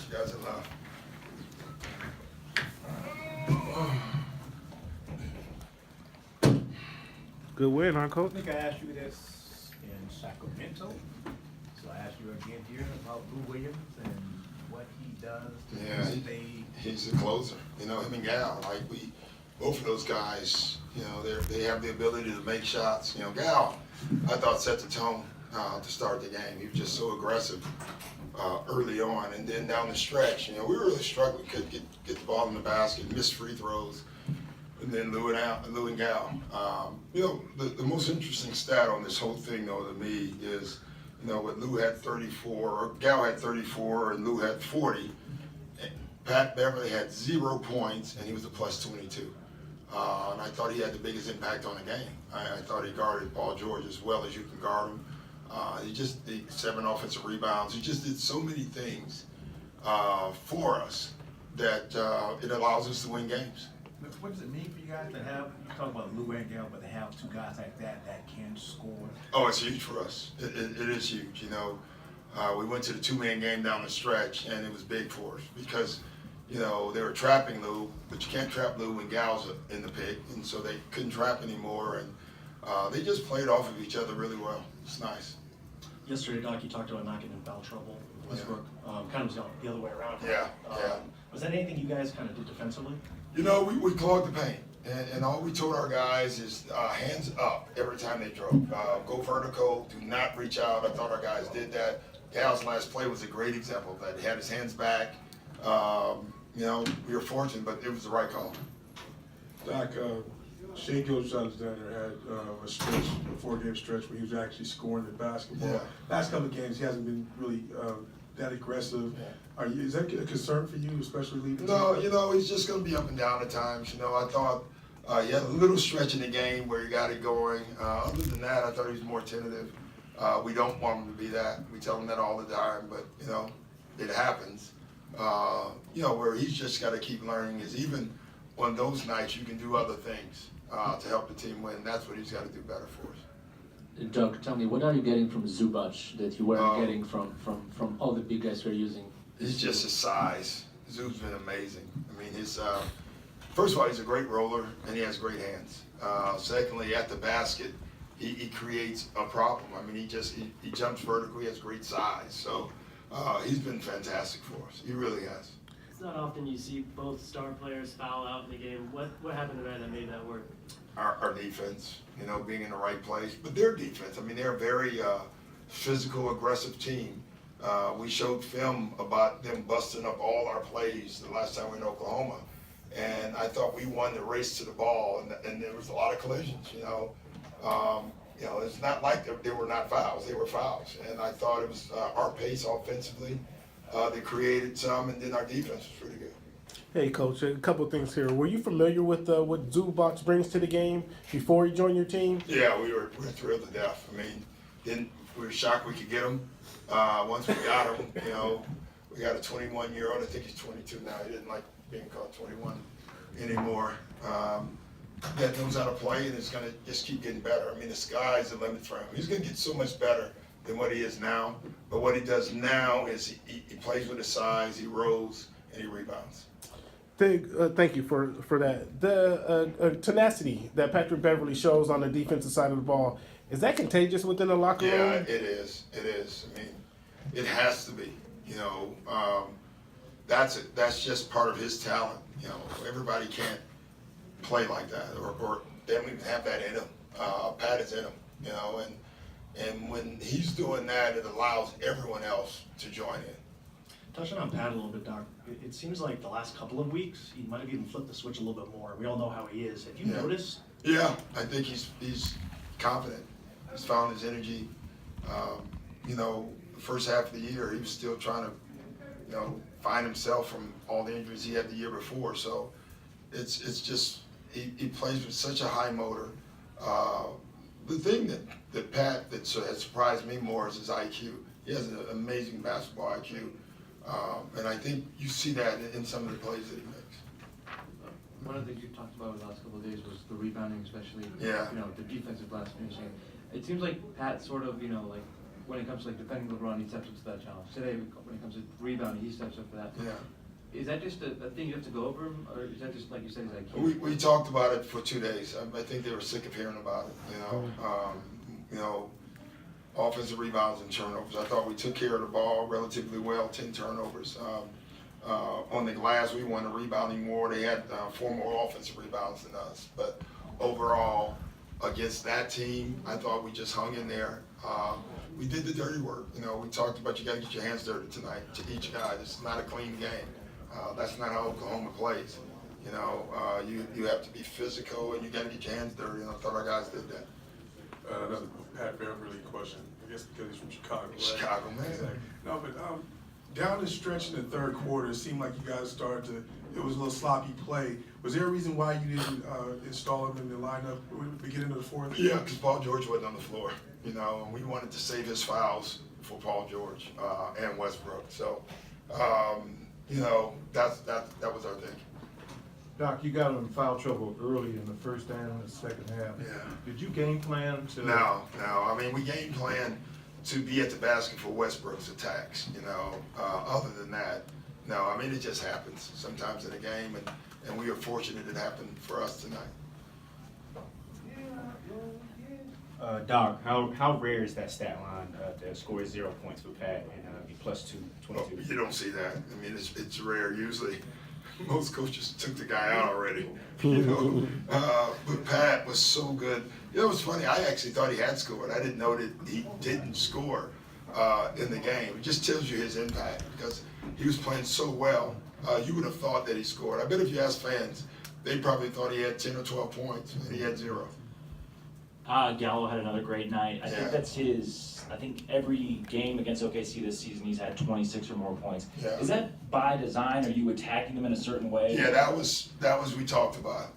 You guys are left. Good win, huh, I Coach? think I asked you this in Sacramento, so I asked you again here about Lou Williams and what he does to Yeah, stay. he's a closer. You know, him and Gal, like both of those guys, you know, they have the ability to make shots. You know, Gal, I thought set the tone to start the game. He was just so aggressive early on, and then down the stretch, you know, we were really struggling. Couldn't get the ball in the basket, missed free throws. And then Lou and Gal. You know, the most interesting stat on this whole thing, though, to me is, you know, what Lou had 34, or Gal had 34, and Lou had 40. And Pat Beverly had 0 points, and he was a plus 22. And I thought he had the biggest impact on the game. I thought he guarded Paul George as well as you can guard him. He just did 7 offensive rebounds. He just did so many things for us that it allows us to win games. What does it mean for you guys to have, you talk about Lou and Gal, but to have two guys like that can score? Oh, it's huge for us. It is huge. You know, we went to the 2-man game down the stretch, and it was big for us because, you know, they were trapping Lou, but you can't trap Lou when Gal's in the pick, and so they couldn't trap anymore, and they just played off of each other really well. It's nice. Yesterday, Doc, you talked about not getting in foul trouble with Westbrook. Kind of was the other way around. Yeah. Was that anything you guys kind of did defensively? You know, we clogged the paint, and all we told our guys is hands up every time they drove. Go vertical, do not reach out. I thought our guys did that. Gal's last play was a great example of that. He had his hands back. You know, we were fortunate, but it was the right call. Doc, Shea Gilgeous-Alexander had a stretch, a 4-game stretch where he was actually scoring the basketball. Yeah. Last couple of games, he hasn't been really that aggressive. Is that a concern for you, especially leading? No, you know, he's just going to be up and down at times. You know, I thought he had a little stretch in the game where he got it going. Other than that, I thought he was more tentative. We don't want him to be that. We tell him that all the time, but, you know, it happens. You know, where he's just got to keep learning is even on those nights you can do other things to help the team win. That's what he's got to do better for us. Doug, tell me, what are you getting from Zubac that you weren't getting from all the big guys you're using? He's just his size. Zub's been amazing. I mean, first of all, he's a great roller and he has great hands. Secondly, at the basket, he creates a problem. I mean, he jumps vertically, he has great size. So he's been fantastic for us. He really has. It's not often you see both star players foul out in the game. What happened tonight that made that work? Our defense, you know, being in the right place. But their defense, I mean, they're a very physical, aggressive team. We showed film about them busting up all our plays the last time we were in Oklahoma. And I thought we won the race to the ball, and there was a lot of collisions, you know. You know, it's not like they were not fouls, they were fouls. And I thought it was our pace offensively that created some, and then our defense was pretty good. Hey, Coach, a couple of things here. Were you familiar with what Zubac brings to the game before he joined your team? Yeah, we were thrilled to death. I mean, then we were shocked we could get him. Once we got him, you know, we got a 21-year-old. I think he's 22 now. He didn't like being called 21 anymore. That knows how to play and is going to just keep getting better. I mean, the sky's the limit for him. He's going to get so much better than what he is now. But what he does now is he plays with his size, he rolls, and he rebounds. Thank you for that. The tenacity that Patrick Beverly shows on the defensive side of the ball, is that contagious within the locker room? Yeah, it is. It is. I mean, it has to be. You know, that's just part of his talent. You know, everybody can't play like that, or they don't even have that in them. Pat is in them. You know, and when he's doing that, it allows everyone else to join in. Touching on Pat a little bit, Doc, it seems like the last couple of weeks, he might have even flipped the switch a little bit more. We all know how he is. Have you noticed? Yeah, I think he's confident. He's found his energy. You know, the first half of the year, he was still trying to, you know, find himself from all the injuries he had the year before. So it's just, he plays with such a high motor. The thing that Pat has surprised me more is his IQ. He has an amazing basketball IQ. And I think you see that in some of the plays that he makes. One of the things you talked about the last couple of days was the rebounding, especially Yeah. you know, the defensive glass finishing. It seems like Pat sort of, you know, like when it comes to like defending LeBron, he steps up to that challenge. Today, when it comes to rebounding, he steps up to that. Yeah. Is that just a thing you have to go over him, or is that just like you said, he's like? We talked about it for 2 days. I think they were sick of hearing about it, you know, offensive rebounds and turnovers. I thought we took care of the ball relatively well, 10 turnovers. On the glass, we won the rebounding war. They had 4 more offensive rebounds than us. But overall, against that team, I thought we just hung in there. We did the dirty work. You know, we talked about you got to get your hands dirty tonight to each guy. This is not a clean game. That's not how Oklahoma plays. You know, you have to be physical and you got to get your hands dirty. And I thought our guys did that. Another Pat Beverly question, I guess because he's from Chicago, right? Chicago, man. Exactly. No, but down the stretch in the third quarter, it seemed like you guys started to, it was a little sloppy play. Was there a reason why you didn't install him in the lineup at the beginning of the fourth? Yeah, because Paul George wasn't on the floor. You know, and we wanted to save his fouls for Paul George and Westbrook. So, you know, that was our thing. Doc, you got in foul trouble early in the first and the second half. Yeah. Did you game plan to? No. I mean, we game plan to be at the basket for Westbrook's attacks. You know, other than that, no. I mean, it just happens sometimes in a game, and we are fortunate it happened for us tonight. Doc, how rare is that stat line to score 0 points for Pat and be +2, 22? Well, you don't see that. I mean, it's rare. Usually, most coaches took the guy out already. You know, but Pat was so good. You know, it was funny. I actually thought he had scored. I didn't know that he didn't score in the game. It just tells you his impact because he was playing so well. You would have thought that he scored. I bet if you asked fans, they probably thought he had 10 or 12 points, and he had 0. Gallo had another great night. I think that's his. I think every game against OKC this season, he's had 26 or more points. Yeah. Is that by design? Are you attacking them in a certain way? Yeah, that was we talked about.